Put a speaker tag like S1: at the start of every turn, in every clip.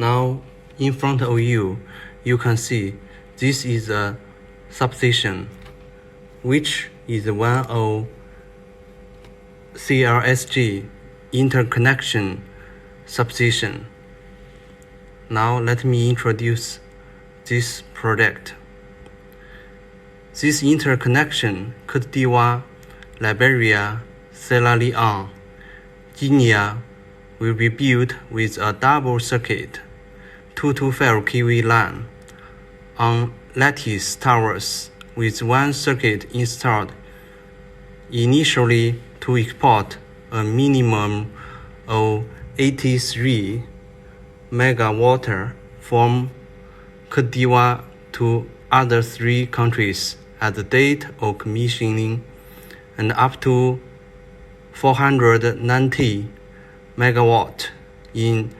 S1: Now, in front of you, you can see this is a substation, which is one of CLSG Interconnection Substation. Now let me introduce this project. This interconnection Côte d'Ivoire, Liberia, Sierra Leone, Guinea will be built with a double circuit 225 kV line on lattice towers with one circuit installed initially to export a minimum of 83 megawatt from Côte d'Ivoire to other 3 countries at the date of commissioning, and up to 490 megawatt in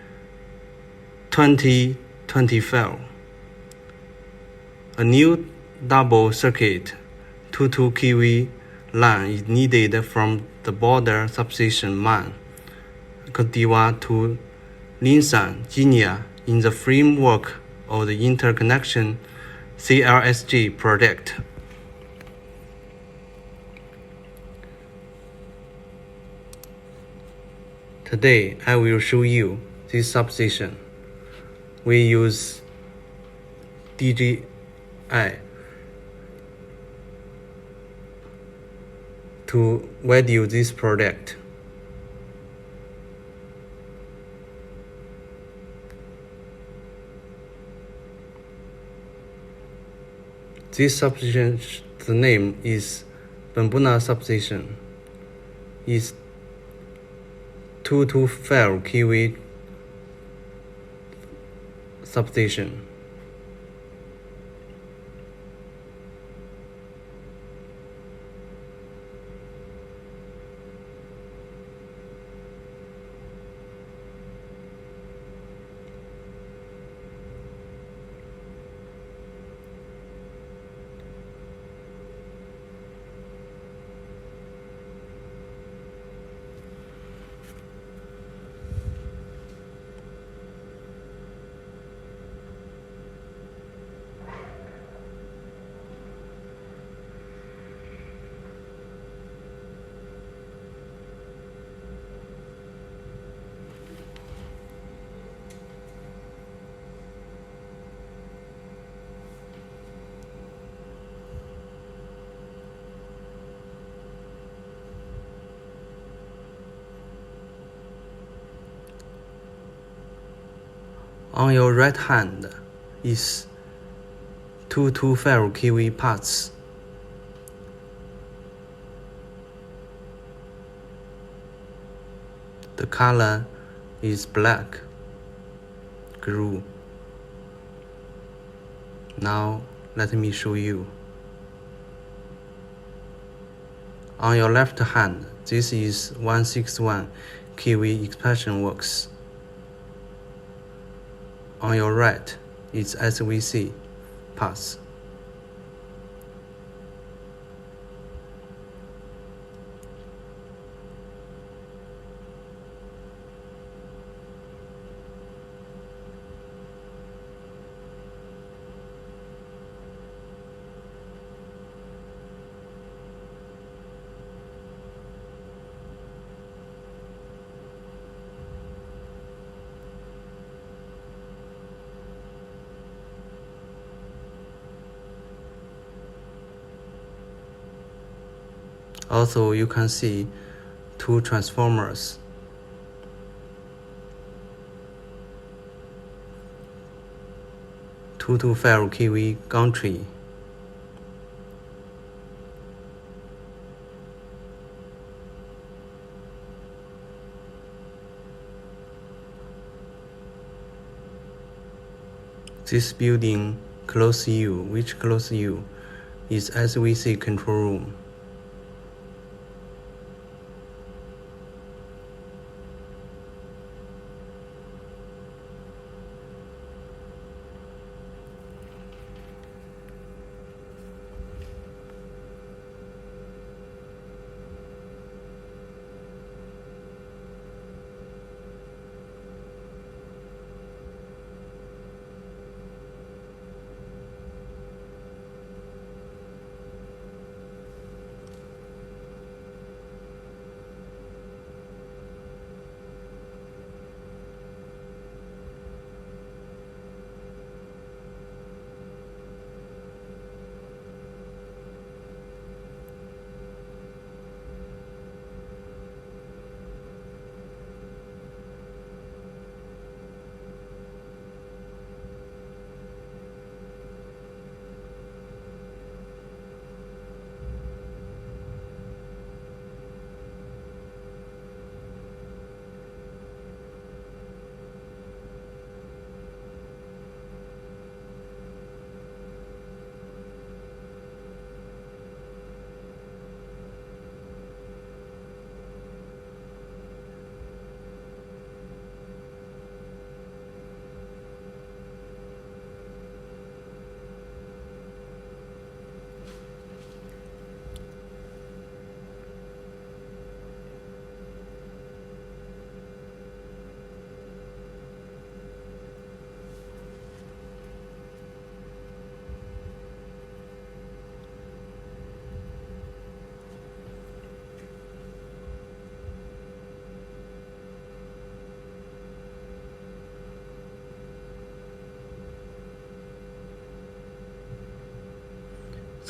S1: 2025. A new double circuit 22 kV line is needed from the border substation mine, Côte d'Ivoire, to Linsan, Guinea, in the framework of the Interconnection CLSG project. Today, I will show you this substation. We use DJI to value this project. This substation, the name is Bumbuna Substation. It's 225 kV substation. On your right hand is 225 kV parts. The color is black, blue. Now let me show you. On your left hand, this is 161 kV expansion works. On your right is SVC parts. Also, you can see 2 transformers. Two to 5 kV gantry. This building close you, which close you, is SVC control room.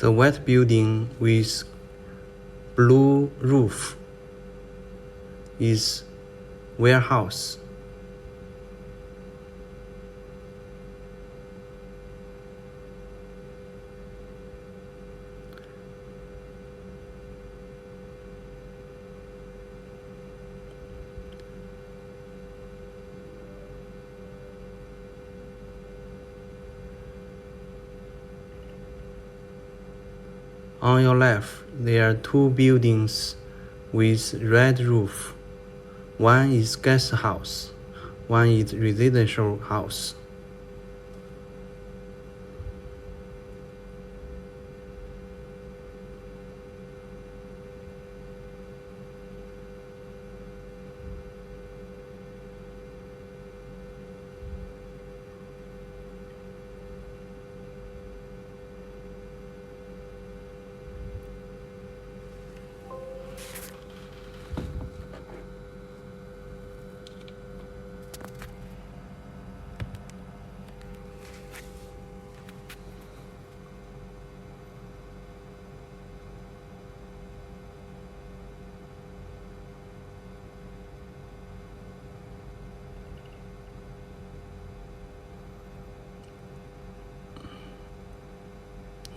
S1: The white building with blue roof is warehouse. On your left, there are two buildings with red roof. One is guest house, one is residential house.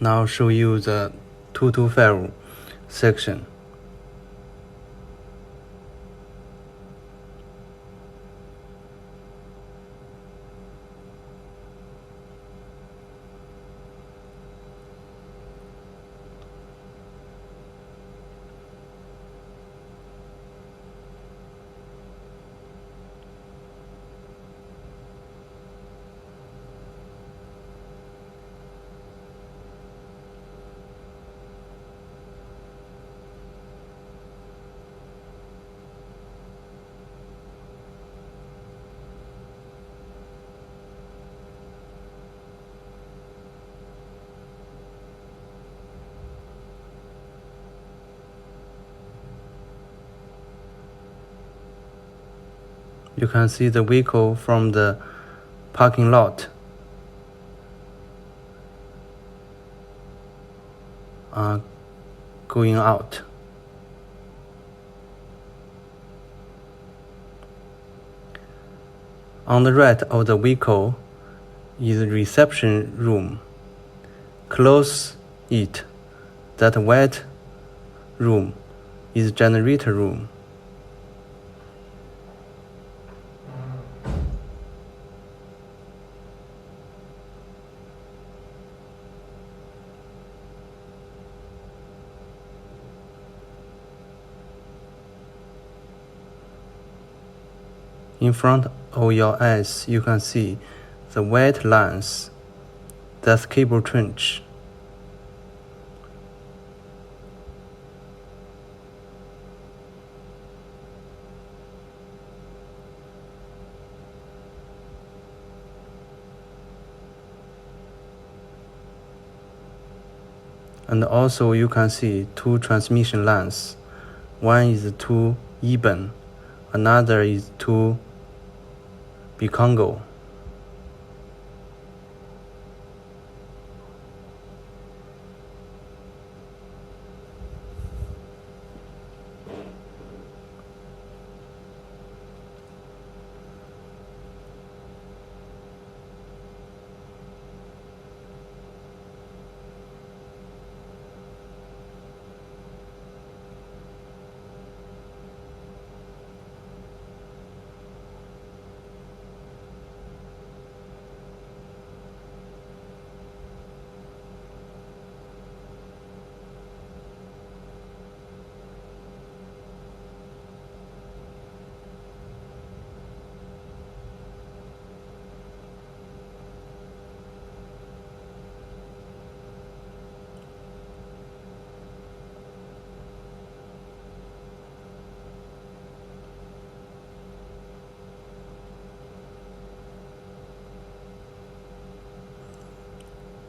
S1: Now I'll show you the 225 section. You can see the vehicle from the parking lot. Going out. On the right of the vehicle is the reception room. Close it. That white room is generator room. In front of your eyes, you can see the white lines. That's cable trench. And also you can see two transmission lines. One is to even, another is to Bicongo.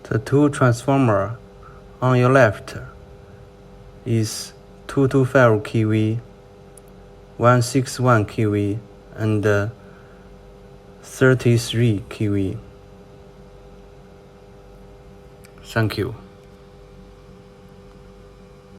S1: The two transformer on your left is 225 kV, 161 kV, and 33 kV. Thank you.